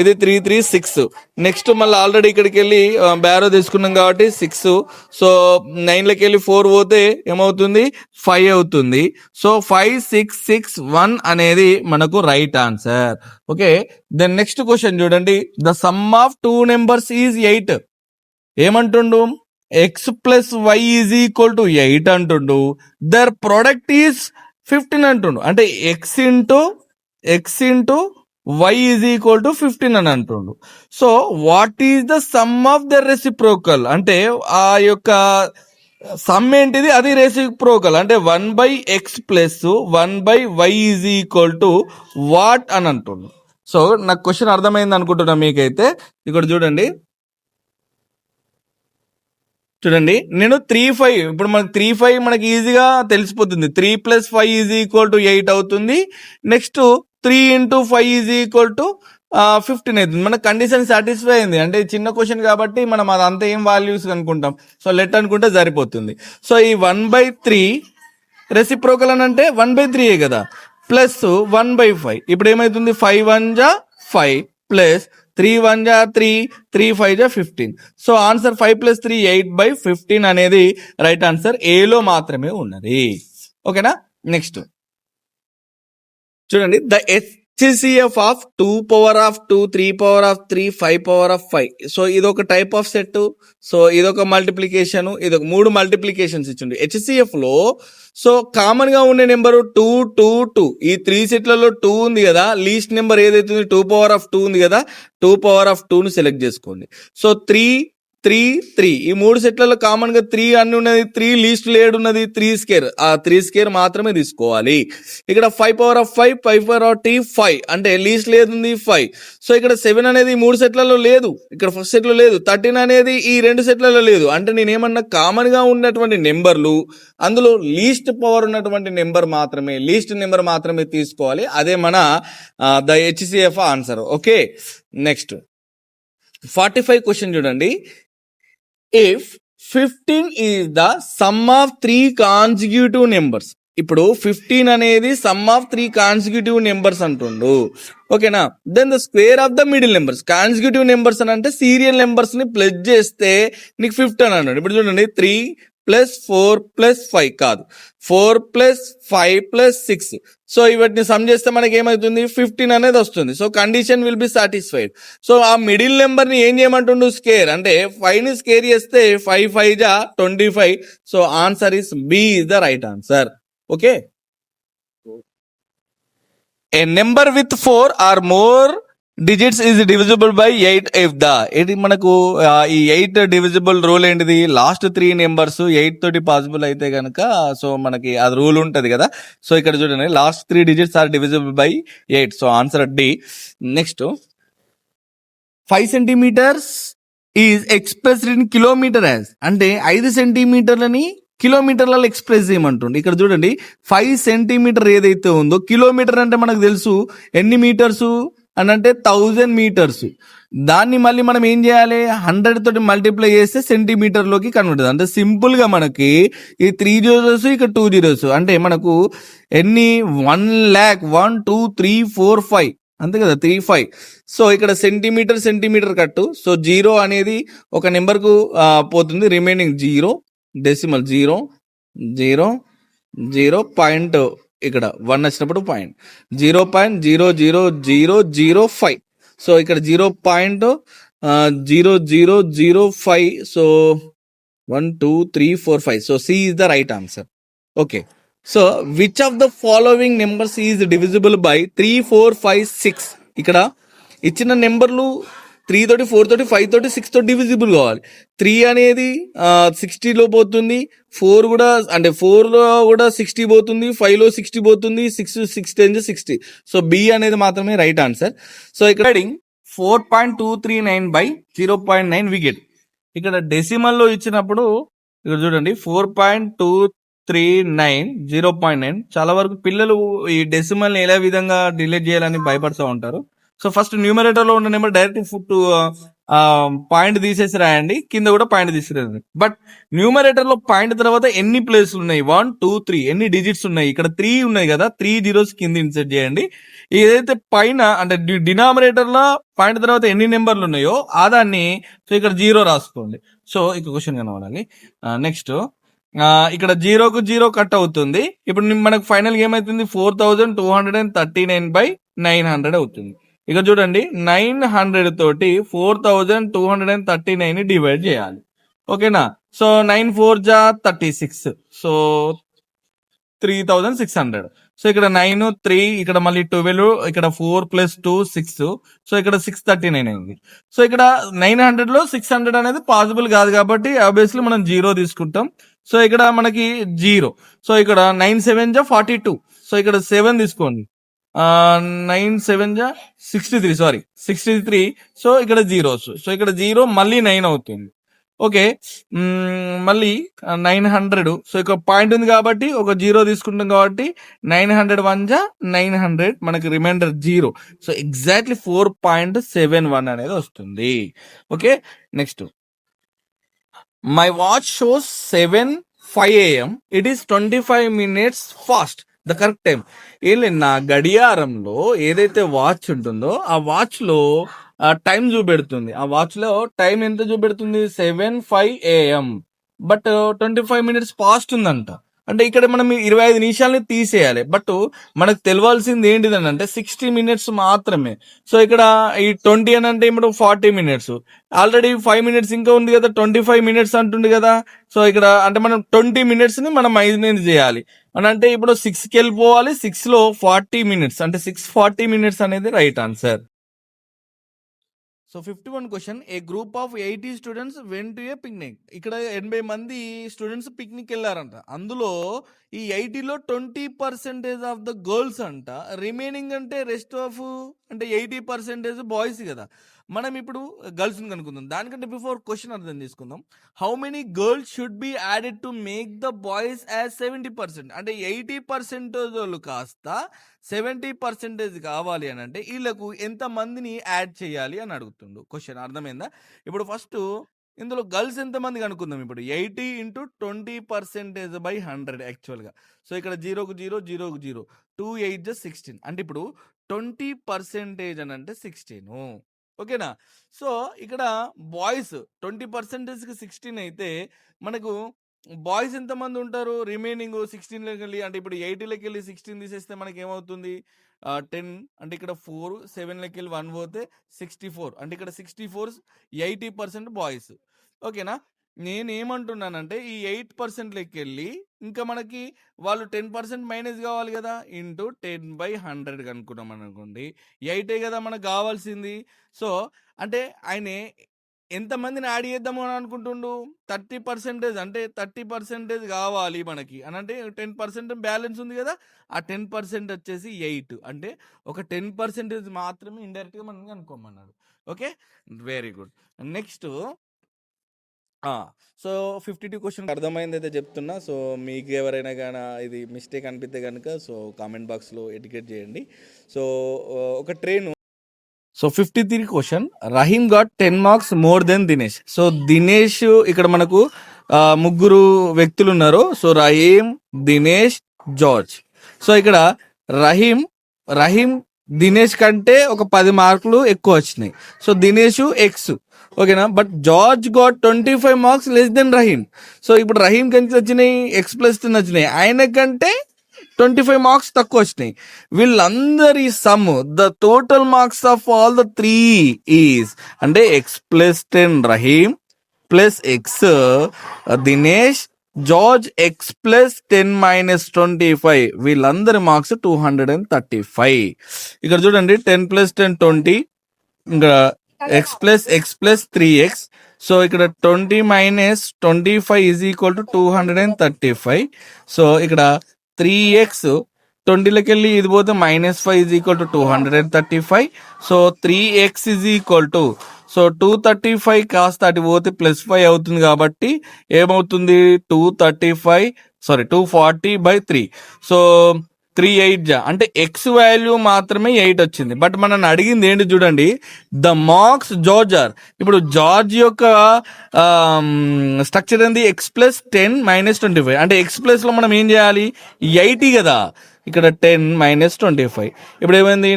ఇది 336. నెక్స్ట్ మళ్ళీ ఆల్రెడీ ఇక్కడికి వెళ్ళి బ్యారో తీసుకున్నాం కాబట్టి 6. సో 9 లకి వెళ్ళి 4 పోతే ఏమవుతుంది 5 అవుతుంది. సో 5661 అనేది మనకు right answer. Okay, then next question చూడండి. The sum of 2 numbers is 8. ఏమంటుండు, x plus y is equal to 8 అంటుండు. దర్ ప్రొడక్ట్ ఈజ్ 15 అంటుండు. అంటే x into y is equal to 15 అని అంటుండు. So what is the sum of the reciprocal, అంటే ఆ యొక్క సమ్ ఏంటిది, అది రెసిప్రోకల్. అంటే 1/x plus 1/y is equal to what అని అంటుండు. సో నాకు క్వశ్చన్ అర్థమైంది అనుకుంటున్నా మీకైతే. ఇక్కడ చూడండి నేను 3/5, ఇప్పుడు మనకు 3/5 మనకి ఈజీగా తెలిసిపోతుంది. 3 + 5 ఈజ్ ఈక్వల్ టు 8 అవుతుంది. నెక్స్ట్ 3 × 5 ఈజ్ ఈక్వల్ టు 15 అవుతుంది. మన కండిషన్ సాటిస్ఫై అయింది. అంటే చిన్న క్వశ్చన్ కాబట్టి మనం అదంతా ఏం వాల్యూస్ అనుకుంటాం, సో లెట్ అనుకుంటే సరిపోతుంది. సో ఈ 1/3 రెసిప్రోకల్ అని అంటే 1/3 కదా, ప్లస్ 1/5. ఇప్పుడు ఏమైతుంది 5 1 జా 5 ప్లస్ 3 1 జా 3, 3 5 జా 15. సో ఆన్సర్ 5 + 3 8/15 అనేది రైట్ ఆన్సర్, ఏలో మాత్రమే ఉన్నది. ఓకేనా, నెక్స్ట్ చూడండి. The HCF of 2^2, 3^3, 5^5. సో ఇదొక టైప్ ఆఫ్ సెట్. సో ఇదొక మల్టిప్లికేషన్, ఇదొక 3 మల్టిప్లికేషన్స్ ఇచ్చిండు HCF లో. సో కామన్ గా ఉండే నెంబర్ 2 2 2. ఈ 3 సెట్లలో 2 ఉంది కదా, లీస్ట్ నెంబర్ ఏదైతుంది 2^2 ఉంది కదా, 2^2ను సెలెక్ట్ చేసుకోండి. సో 3 3 3 ఈ 3 సెట్లలో కామన్ గా 3 అన్ని ఉన్నది, 3 లీస్ట్ లేడ్ ఉన్నది 3 స్కేర్, ఆ 3 స్కేర్ మాత్రమే తీసుకోవాలి. ఇక్కడ 5^5 5 5 అంటే లీస్ట్ లేదు ఉంది 5. సో ఇక్కడ 7 అనేది 3 సెట్లలో లేదు, ఇక్కడ ఫస్ట్ సెట్ లో లేదు. 13 అనేది ఈ 2 సెట్లలో లేదు. అంటే నేనేమన్నా కామన్ గా ఉన్నటువంటి నెంబర్లు, అందులో లీస్ట్ పవర్ ఉన్నటువంటి నెంబర్ మాత్రమే తీసుకోవాలి. అదే మన the HCF answer. Okay, next 45 question చూడండి. If 15 is the sum of 3 consecutive numbers. ఇప్పుడు 15 అనేది సమ్ ఆఫ్ 3 కాన్సిక్యూటివ్ నెంబర్స్ అంటుండు. ఓకేనా, then the square of the middle numbers. Consecutive numbers అని అంటే సీరియల్ నెంబర్స్ ని ప్లస్ చేస్తే నీకు 15 అని అన్నాడు. ఇప్పుడు చూడండి 3 + 4 + 5 కాదు, 4 + 5 + 6. సో ఇవన్నీ సమ్ చేస్తే మనకి ఏమవుతుంది 15 అనేది వస్తుంది. So condition will be satisfied. So ఆ మిడిల్ నెంబర్ ని ఏం చేయమంటుండు, స్కేర్. అంటే 5 ని స్కేర్ చేస్తే 5 5 జా 25. So answer is B is the right answer. Okay, a number with 4 or more digits is divisible by 8 if the. ఇది మనకు ఈ 8 డివిజిబుల్ రూల్ ఏంటిది, లాస్ట్ 3 నెంబర్స్ 8 తోటి పాసిబుల్ అయితే కనుక సో మనకి అది రూల్ ఉంటది కదా. సో ఇక్కడ చూడండి last 3 digits are divisible by 8. So answer D. Next 5 centimetres is expressed in kilometre as. అంటే 5 సెంటీమీటర్లని కిలోమీటర్లలో ఎక్స్ప్రెస్ చేయమంటుండే. ఇక్కడ చూడండి 5 సెంటీమీటర్ ఏదైతే ఉందో, కిలోమీటర్ అంటే మనకు తెలుసు ఎన్ని మీటర్స్ అని అంటే 1000 మీటర్స్. దాన్ని మళ్ళీ మనం ఏం చేయాలి, 100 తోటి మల్టిప్లై చేస్తే సెంటీమీటర్ లోకి కన్వర్ట్ అవుతుంది. అంటే సింపుల్ గా మనకి ఈ 3 zeros ఇక్కడ 2 zeros అంటే మనకు ఎన్ని 1,00,000 1 2 3 4 5 అంతే కదా, 3 5. సో ఇక్కడ సెంటీమీటర్ కట్టు. సో 0 అనేది ఒక నెంబర్ కు పోతుంది, రిమైనింగ్ 0 డెసిమల్ 0 0 0 పాయింట్, ఇక్కడ 1 వచ్చినప్పుడు పాయింట్ 0.00005. సో ఇక్కడ 0.0005. So 1 2 3 4 5. So C is the right answer. Okay, so which of the following numbers is divisible by 3 4 5 6. ఇక్కడ ఇచ్చిన నెంబర్లు 3 తోటి 4 తోటి 5 తోటి 6 తోటి డివిజిబుల్ కావాలి. 3 అనేది 60లో పోతుంది, 4 కూడా అంటే 4లో కూడా 60 పోతుంది, 5లో 60 పోతుంది, 6 10 60. సో బి అనేది మాత్రమే రైట్ ఆన్సర్. సో ఇక్కడ 4.239/0.9 వికెట్. ఇక్కడ డెసిమల్ లో ఇచ్చినప్పుడు ఇక్కడ చూడండి 4.2 0.9 చాలా వరకు పిల్లలు ఈ డెసిమల్ ఎలా విధంగా డిలీట్ చేయాలని భయపడుతూ ఉంటారు. సో ఫస్ట్ న్యూమరేటర్ లో ఉన్న నెంబర్ డైరెక్ట్ పాయింట్ తీసేసి రాయండి, కింద కూడా పాయింట్ తీసిరండి. బట్ న్యూమరేటర్ లో పాయింట్ తర్వాత ఎన్ని ప్లేస్లు ఉన్నాయి, 1 2 3 ఎన్ని డిజిట్స్ ఉన్నాయి, ఇక్కడ 3 ఉన్నాయి కదా, 3 zeros కింద ఇన్సర్ట్ చేయండి. ఏదైతే పైన అంటే డినామినేటర్ లో పాయింట్ తర్వాత ఎన్ని నెంబర్లు ఉన్నాయో ఆ దాన్ని సో ఇక్కడ 0 రాసుకోండి. సో ఇక క్వశ్చన్ కనబడాలి. నెక్స్ట్ ఇక్కడ 0కు 0 కట్ అవుతుంది. ఇప్పుడు మనకు ఫైనల్ ఏమైతుంది, 4239/900 అవుతుంది. ఇక చూడండి 900 తోటి 4239 డివైడ్ చేయాలి. ఓకేనా. సో 9 4 జా 36, సో 3600. సో ఇక్కడ 9 3, ఇక్కడ మళ్ళీ 12, ఇక్కడ 4 + 2 6, సో ఇక్కడ 639 అయింది. సో ఇక్కడ 900 లో 600 అనేది పాసిబుల్ కాదు కాబట్టి ఆబ్వియస్లీ మనం 0 తీసుకుంటాం. సో ఇక్కడ మనకి 0, సో ఇక్కడ 9 7 జా 42, సో ఇక్కడ 7 తీసుకోండి. 9 7 జా 63, సో ఇక్కడ 0, సో ఇక్కడ 0 మళ్ళీ 9 అవుతుంది. ఓకే. మళ్ళీ 900, సో ఇక్కడ పాయింట్ ఉంది కాబట్టి ఒక 0 తీసుకుంటాం కాబట్టి 900 1 జా 900, మనకి రిమైండర్ 0, సో ఎగ్జాక్ట్లీ 4.71 అనేది వస్తుంది. Okay. Next, my watch shows 7:05 AM, it is 25 minutes fast, the correct time. ఏం లేదు, నా గడియారంలో ఏదైతే వాచ్ ఉంటుందో ఆ వాచ్ లో టైం చూపెడుతుంది. ఆ వాచ్ లో టైం ఎంత చూపెడుతుంది, 7:05 AM, బట్ 25 minutes ఫాస్ట్ ఉందంట. అంటే ఇక్కడ మనం 25 నిమిషాలని తీసేయాలి. బట్ మనకు తెలియాల్సింది ఏంటిదని అంటే 60 minutes మాత్రమే. సో ఇక్కడ ఈ 20 అని అంటే ఇప్పుడు 40 minutes, ఆల్రెడీ 5 minutes ఇంకా ఉంది కదా, 25 minutes అంటుంది కదా. సో ఇక్కడ అంటే మనం 20 minutes ని మనం 5 minutes చేయాలి అని అంటే ఇప్పుడు 6కి వెళ్ళిపోవాలి. 6 లో 40 minutes అంటే 6:40 minutes అనేది right answer. So 51 question, A group of 80 students went to A picnic. ఇక్కడ 80 మంది స్టూడెంట్స్ పిక్నిక్ వెళ్ళారంట. అందులో ఈ 80లో 20% ఆఫ్ ద గర్ల్స్ అంట, రిమైనింగ్ అంటే రెస్ట్ ఆఫ్ అంటే 80% బాయ్స్ కదా. మనం ఇప్పుడు గర్ల్స్ కనుక్కుందాం. దానికంటే బిఫోర్ క్వశ్చన్ అర్థం చేసుకుందాం. How many girls should be added to make the boys as 70%, అంటే 80% కాస్త 70% కావాలి అని అంటే వీళ్ళకు ఎంత మందిని యాడ్ చేయాలి అని అడుగుతుండు. క్వశ్చన్ అర్థమైందా? ఇప్పుడు ఫస్ట్ ఇందులో గర్ల్స్ ఎంతమంది కనుక్కుందాం. ఇప్పుడు 80 × 20%/100 యాక్చువల్గా. సో ఇక్కడ 0కు 0, 0కు 0, 2 8 16, అంటే ఇప్పుడు 20% అని అంటే 16. ఓకేనా. సో ఇక్కడ బాయ్స్ 20%కి 16 అయితే మనకు బాయ్స్ ఎంతమంది ఉంటారు, రిమైనింగ్ 16లోకి వెళ్ళి, అంటే ఇప్పుడు 80లోకి వెళ్ళి 16 తీసేస్తే మనకి ఏమవుతుంది, 10, అంటే ఇక్కడ 4, 7లోకి వెళ్ళి 1 పోతే 64, అంటే ఇక్కడ 64 80% బాయ్స్. ఓకేనా. నేనేమంటున్నానంటే ఈ 8%లోకి వెళ్ళి ఇంకా మనకి వాళ్ళు 10% మైనస్ కావాలి కదా, ఇంటూ 10/100 కనుక్కున్నాం అనుకోండి, 8 కదా మనకు కావాల్సింది. సో అంటే ఆయన ఎంతమందిని యాడ్ చేద్దాము అని అనుకుంటుండు, 30%, అంటే 30% కావాలి మనకి అని అంటే 10% బ్యాలెన్స్ ఉంది కదా, ఆ 10% వచ్చేసి 8, అంటే ఒక 10% మాత్రమే ఇండైరెక్ట్గా మనం అనుకోమన్నాడు. Okay, very good. Next, so 52 question అర్థమైంది అయితే చెప్తున్నా. సో మీకు ఎవరైనా కానీ ఇది మిస్టేక్ అనిపిస్తే కనుక సో కామెంట్ బాక్స్లో ఎడ్యుకేట్ చేయండి. సో ఒక train. So 53 question, Rahim got 10 marks more than Dinesh. So Dinesh, ఇక్కడ మనకు ముగ్గురు వ్యక్తులు ఉన్నారు. So Rahim, Dinesh, George. So ఇక్కడ రహీమ్ దినేష్ కంటే ఒక 10 మార్కులు ఎక్కువ వచ్చినాయి. So Dinesh x. ఓకేనా. But George got 25 marks less than Rahim. So ఇప్పుడు రహీమ్ కంటే వచ్చినాయి X+10 వచ్చినాయి, ఆయన కంటే 25 marks తక్కువ వచ్చినాయి. వీళ్ళందరి some, the total marks of all the 3 is అంటే X+10 Rahim plus X Dinesh, George X+10 - 25, వీళ్ళందరి మార్క్స్ 235. ఇక్కడ చూడండి 10 + 10 20, ఇంకా X+3x. సో ఇక్కడ 20 - 25 = 235. సో ఇక్కడ 3x 20లోకి వెళ్ళి ఇది పోతే -5 = 235. సో 3x సో 235 కాస్త అటు పోతే +5 అవుతుంది కాబట్టి ఏమవుతుంది 240/3. సో 3/8 అంటే ఎక్స్ వాల్యూ మాత్రమే 8 వచ్చింది. బట్ మనం అడిగింది ఏంటి చూడండి, ద మార్క్స్ జార్జర్. ఇప్పుడు జార్జ్ యొక్క స్ట్రక్చర్ ఏంది, x+10 - 25. అంటే x+ లో మనం ఏం చేయాలి, 80 కదా, ఇక్కడ 10 - 25. ఇప్పుడు ఏమైంది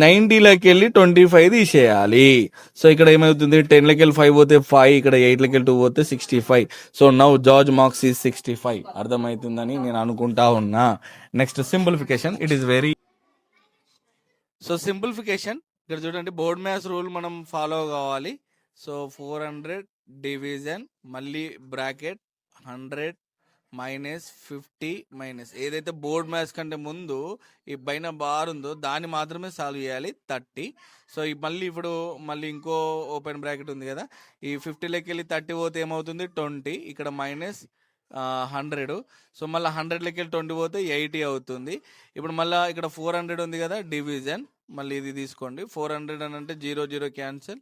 90లోకి వెళ్ళి 25 తీసేయాలి. సో ఇక్కడ ఏమవుతుంది 10లోకి వెళ్ళి 5 పోతే 5, ఇక్కడ 8లోకి వెళ్ళి 2 పోతే 65. So now George marks is 65. అర్థమవుతుందని నేను అనుకుంటా ఉన్నా. Next simplification, it is very. So simplification ఇక్కడ చూడండి, బోర్డ్ మ్యాథ్స్ రూల్ మనం ఫాలో కావాలి. సో 400 డివిజన్, మళ్ళీ బ్రాకెట్ 100 -50 ఏదైతే బోర్డ్ మ్యాథ్స్ కంటే ముందు ఈ పైన బార్ ఉందో దాన్ని మాత్రమే సాల్వ్ చేయాలి 30. సో మళ్ళీ ఇంకో ఓపెన్ బ్రాకెట్ ఉంది కదా, ఈ 50లోకి వెళ్ళి 30 పోతే ఏమవుతుంది 20, ఇక్కడ -100. సో మళ్ళీ 100లోకి వెళ్ళి 20 పోతే 80 అవుతుంది. ఇప్పుడు మళ్ళీ ఇక్కడ 400 ఉంది కదా, డివిజన్ మళ్ళీ ఇది తీసుకోండి. 400 అని అంటే 0 0 క్యాన్సిల్,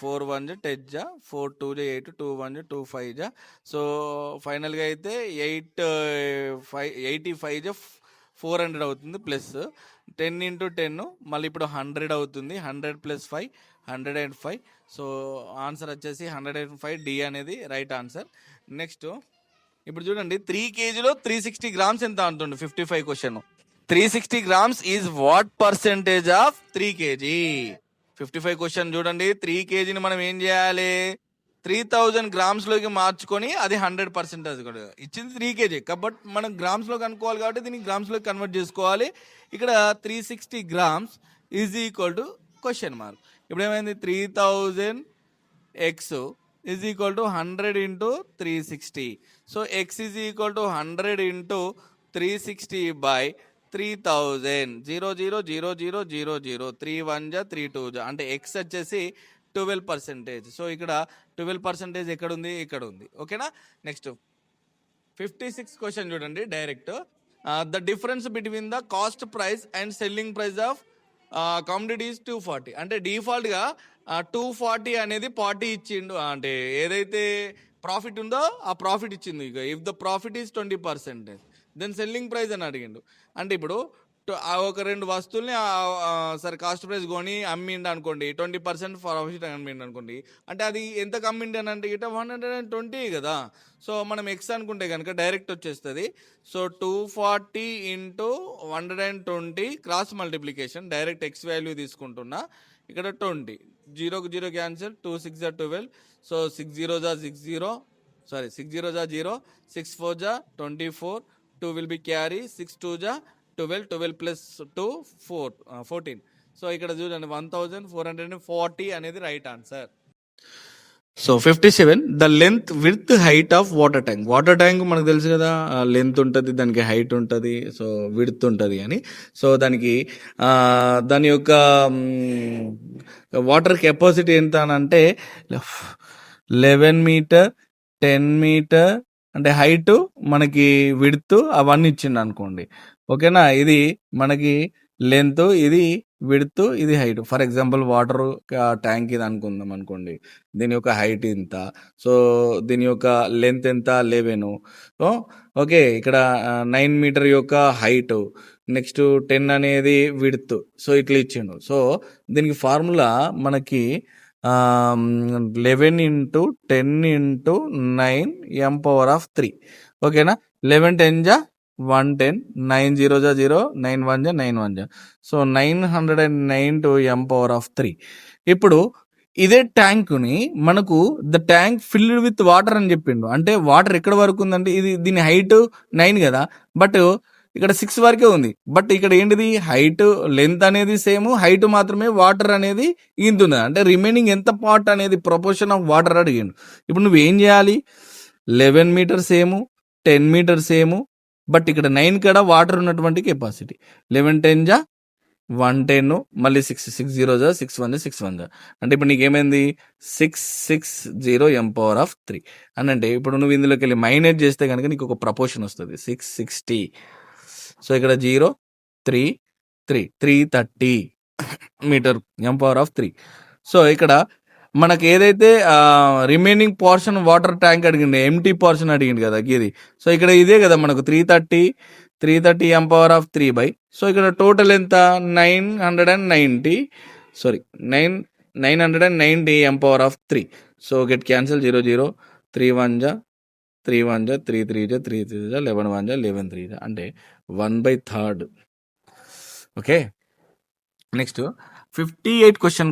4 1 10 జా, 4 2 8, 2 1 2 5 జా. సో ఫైనల్గా అయితే 85 400 అవుతుంది, ప్లస్ 10 × 10, మళ్ళీ ఇప్పుడు 100 అవుతుంది. 100 + 5 105. సో ఆన్సర్ వచ్చేసి 105, డి అనేది రైట్ ఆన్సర్. నెక్స్ట్ ఇప్పుడు చూడండి 3 kgలో 360 grams ఎంత అంటుండే 55 question. 360 grams is what percentage of 3 kg? 55 question చూడండి, 3 kgని మనం ఏం చేయాలి, 3000 grams లోకి మార్చుకొని అది 100% కూడా ఇచ్చింది 3 kg కాబట్టి మనం గ్రామ్స్ లో కనుక్కోవాలి కాబట్టి దీన్ని గ్రామ్స్ లో కన్వర్ట్ చేసుకోవాలి. ఇక్కడ 360 grams is equal to question mark. ఇప్పుడు ఏమైంది 3000 x is equal to 100 × 360. So x is equal to 100 × 360/3000. 0 0 0 0 0 0, 3 1 జా 3 2 జా, అంటే x వచ్చేసి 12%. సో ఇక్కడ 12% ఎక్కడ ఉంది, ఇక్కడ ఉంది. ఓకేనా. నెక్స్ట్ 56 క్వశ్చన్ చూడండి direct. The difference between the cost price and selling price of commodity is 240. అంటే డిఫాల్ట్గా 240 అనేది 40 ఇచ్చిండు, అంటే ఏదైతే ప్రాఫిట్ ఉందో ఆ ప్రాఫిట్ ఇచ్చింది. ఇక if the profit is 20%, then selling price అని అడిగిండు. అంటే ఇప్పుడు ఒక 2 వస్తువుల్ని సరే కాస్ట్ ప్రైస్ కొని అమ్మిండు అనుకోండి, 20% ప్రాఫిట్ అమ్మిండు అనుకోండి, అంటే అది ఎంతకు అమ్మిండు అని అంటే ఇట 120 కదా. సో మనం ఎక్స్ అనుకుంటే కనుక డైరెక్ట్ వచ్చేస్తుంది. So 240 × 120 cross multiplication, direct X value తీసుకుంటున్నా. ఇక్కడ 20, 0 0 క్యాన్సిల్, 2 6 జా 12. సో 6 0 జా 0, 0, 6 4 జా 24, 2 విల్ బి క్యారీ, 6 2 జా 12, 12 + 2 14. సో ఇక్కడ చూడండి 1440 అనేది right answer. So 57, the length with height of water tank. Water tank మనకు తెలుసు కదా, లెంత్ ఉంటుంది, దానికి హైట్ ఉంటుంది, సో విడ్త్ ఉంటుంది అని. సో దాని యొక్క వాటర్ కెపాసిటీ ఎంత అని అంటే 11 మీటర్, 10 మీటర్, అంటే హైట్ మనకి విడ్త్ అవన్నీ ఇచ్చిండు అనుకోండి. ఓకేనా. ఇది మనకి లెంత్, ఇది విడ్త్, ఇది height. For example water tank ఇది అనుకుందాం అనుకోండి, దీని యొక్క హైట్ ఇంత, సో దీని యొక్క లెంత్ ఎంత 11. సో ఓకే, ఇక్కడ 9 మీటర్ యొక్క హైట్, నెక్స్ట్ 10 అనేది విడ్త్. సో ఇట్లా ఇచ్చిండు. సో దీనికి ఫార్ములా మనకి 11 × 10 × 9 m⁻3. ఓకేనా. 11 10 జా 110, 9 0 జా 0, 9 1 జా 9 1 జా. So 909 m⁻3. ఇప్పుడు ఇదే ట్యాంకుని మనకు the tank filled with water అని చెప్పిండు. అంటే వాటర్ ఎక్కడ వరకు ఉందంటే దీని హైట్ 9 కదా, బట్ ఇక్కడ 6 వరకే ఉంది. బట్ ఇక్కడ ఏంటిది, హైట్ లెంత్ అనేది సేమ్, హైట్ మాత్రమే వాటర్ అనేది ఇంతుంది. అంటే రిమైనింగ్ ఎంత పార్ట్ అనేది ప్రపోర్షన్ ఆఫ్ వాటర్ అడిగిండు. ఇప్పుడు నువ్వేం చేయాలి, 11 metre same, 10 metre same, but ఇక్కడ 9 కాడ వాటర్ ఉన్నటువంటి కెపాసిటీ. 11 10 జా 110, మళ్ళీ 6 6 0 జా 6 1 జా 6 1 జా. అంటే ఇప్పుడు నీకేమైంది 660 m⁻3 అని. అంటే ఇప్పుడు నువ్వు ఇందులోకి వెళ్ళి మైనస్ చేస్తే కనుక నీకు ఒక ప్రపోర్షన్ వస్తుంది 660. సో ఇక్కడ 0 3 3 330. మీటర్ m⁻³ సో ఇక్కడ మనకి ఏదైతే రిమైనింగ్ పోర్షన్ వాటర్ ట్యాంక్ అడిగింది, ఎంటీ పోర్షన్ అడిగింది కదా ఇది. సో ఇక్కడ ఇదే కదా మనకు 330 m⁻³ సో ఇక్కడ టోటల్ ఎంత 990 m⁻³ సో గెట్ క్యాన్సల్ 0 0 3 1 జా 3 1 జా 3 3 జా 3 3 జా 11 1 జా 11 3 జా అంటే 1/3. ఓకే, నెక్స్ట్ 58 క్వశ్చన్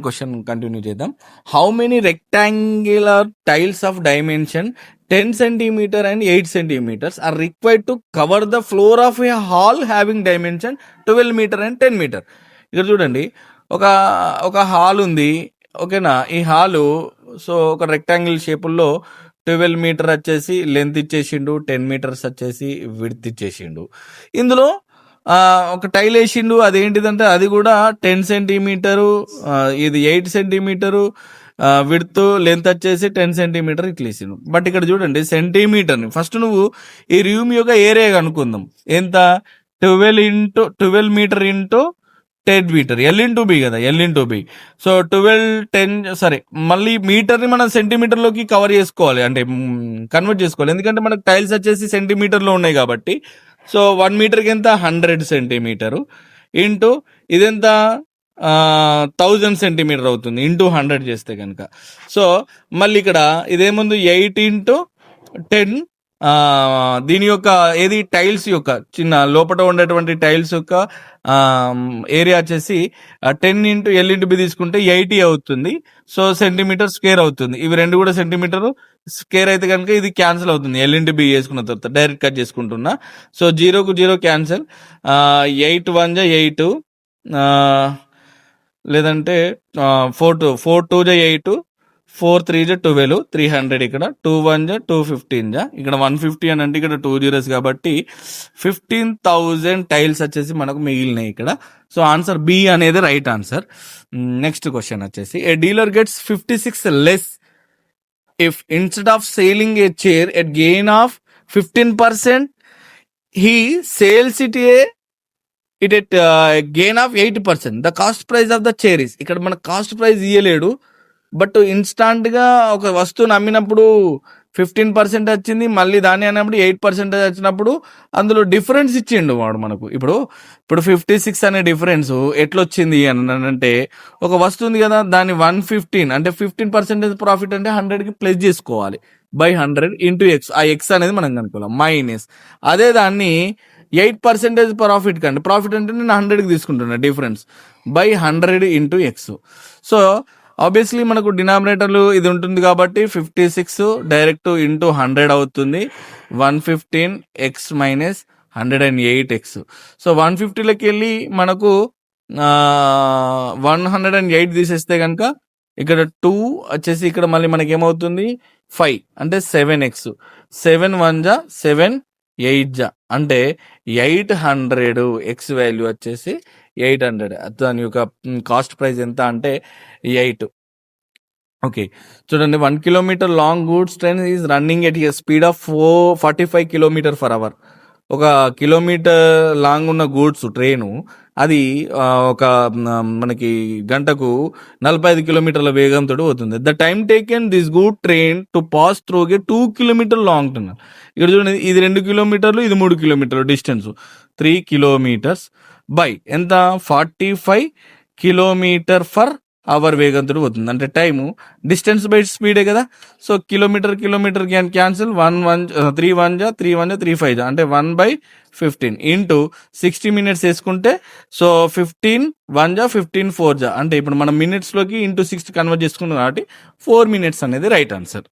కంటిన్యూ చేద్దాం. How many rectangular tiles of dimension 10 centimeter and 8 centimeters are required to cover the floor of a hall having dimension 12 meter and 10 meter? ఇక్కడ చూడండి, ఒక హాల్ ఉంది. ఓకేనా, ఈ హాలు సో ఒక రెక్టాంగిల్ షేపుల్లో 12 మీటర్ వచ్చేసి length ఇచ్చేసిండు, 10 metres వచ్చేసి విడ్త్ ఇచ్చేసిండు. ఇందులో ఒక టైల్ వేసిండు, అదేంటిదంటే అది కూడా 10 సెంటీమీటరు, ఇది 8 సెంటీమీటరు విడ్త్, లెంత్ వచ్చేసి 10 సెంటీమీటర్ ఇట్లా వేసిండు. బట్ ఇక్కడ చూడండి సెంటీమీటర్ని ఫస్ట్ నువ్వు ఈ రూమ్ యొక్క ఏరియా కనుక్కుందాం. ఎంత 12 మీటర్ ఇంటూ 10 మీటర్, L/B కదా, L/B. సో 12 10 సరే, మళ్ళీ మీటర్ని మనం సెంటీమీటర్లోకి కవర్ చేసుకోవాలి, అంటే కన్వర్ట్ చేసుకోవాలి. ఎందుకంటే మనకు టైల్స్ వచ్చేసి సెంటీమీటర్లో ఉన్నాయి కాబట్టి. సో 1 మీటర్కి ఎంత 100 సెంటీమీటరు ఇంటూ ఇదెంత 1000 సెంటీమీటర్ అవుతుంది ఇంటూ 100 చేస్తే కనుక. సో మళ్ళీ ఇక్కడ ఇదేముంది 8 ఇంటూ 10, దీని యొక్క ఏది టైల్స్ యొక్క చిన్న లోపల ఉండేటువంటి టైల్స్ యొక్క ఏరియా వచ్చేసి 10 ఇంటూ L/B తీసుకుంటే 80 అవుతుంది. సో సెంటీమీటర్ స్క్వేర్ అవుతుంది. ఇవి రెండు కూడా సెంటీమీటర్ స్క్వేర్ అయితే కనుక ఇది క్యాన్సిల్ అవుతుంది. L/B చేసుకున్న తర్వాత డైరెక్ట్ కట్ చేసుకుంటున్నా. సో 0కు 0 క్యాన్సిల్, 8 1 జా 8, లేదంటే 4 2 జా 8, 4 3 జా 12, 300. ఇక్కడ 2 1 జా 215 జా, ఇక్కడ 150 అని అంటే ఇక్కడ 2 zeros కాబట్టి 15,000 టైల్స్ వచ్చేసి మనకు మిగిలినాయి ఇక్కడ. సో ఆన్సర్ బి అనేది రైట్ ఆన్సర్. నెక్స్ట్ క్వశ్చన్ వచ్చేసి a dealer gets 56 less if instead of selling a chair at gain of 15% he sells it at gain of 80%, the cost price of the chair is. ఇక్కడ మన cost price ఇయ్యలేడు, but instant గా ఒక వస్తువుని అమ్మినప్పుడు 15% వచ్చింది, మళ్ళీ దాన్ని అన్నప్పుడు 8% వచ్చినప్పుడు అందులో డిఫరెన్స్ ఇచ్చిండు వాడు మనకు. ఇప్పుడు 56 అనే డిఫరెన్స్ ఎట్లా వచ్చింది అని అంటే, ఒక వస్తువు ఉంది కదా, దాన్ని 115 అంటే 15% ప్రాఫిట్ అంటే 100కి ప్లస్ చేసుకోవాలి బై 100 ఇంటూ ఎక్స్. ఆ ఎక్స్ అనేది మనం కనుక్కోవాలి మైనస్. అదే దాన్ని 8% ప్రాఫిట్ కంటే, ప్రాఫిట్ అంటే నేను 100కి తీసుకుంటున్నా difference, by 100 into X. So obviously మనకు డినామినేటర్లు ఇది ఉంటుంది కాబట్టి 56 డైరెక్ట్ ఇంటూ 100 అవుతుంది. 115 ఎక్స్ మైనస్ 108 ఎక్స్. సో 150లోకి వెళ్ళి మనకు 108 తీసేస్తే కనుక ఇక్కడ 2 వచ్చేసి ఇక్కడ మళ్ళీ మనకి ఏమవుతుంది 5 అంటే 7x. 7 1 జా 7 8 జా అంటే 800. ఎక్స్ వాల్యూ వచ్చేసి 800. దాని యొక్క కాస్ట్ ప్రైస్ ఎంత అంటే 8. ఓకే, చూడండి 1 kilometre long goods train is running at a speed of 45 km/h. ఒక కిలోమీటర్ లాంగ్ ఉన్న గూడ్స్ ట్రైను అది ఒక మనకి గంటకు 45 కిలోమీటర్ల వేగంతో పోతుంది. The time taken this good train to pass through a 2 kilometre long tunnel. ఇక్కడ చూడండి, ఇది 2 కిలోమీటర్లు, ఇది 3 కిలోమీటర్లు డిస్టెన్స్, 3 kilometers బై ఎంత 45 km/h వేగంతో పోతుంది. అంటే టైము డిస్టెన్స్ బై స్పీడే కదా. సో కిలోమీటర్ క్యాన్సిల్, 3 1 జా 3 1 జా 3 5 జా అంటే 1/15 ఇంటూ 60 minutes వేసుకుంటే సో 15 1 జా 15 4 జా అంటే ఇప్పుడు మనం మినిట్స్లోకి ఇంటూ 6 కన్వర్ట్ చేసుకున్నాం కాబట్టి 4 minutes అనేది రైట్ ఆన్సర్.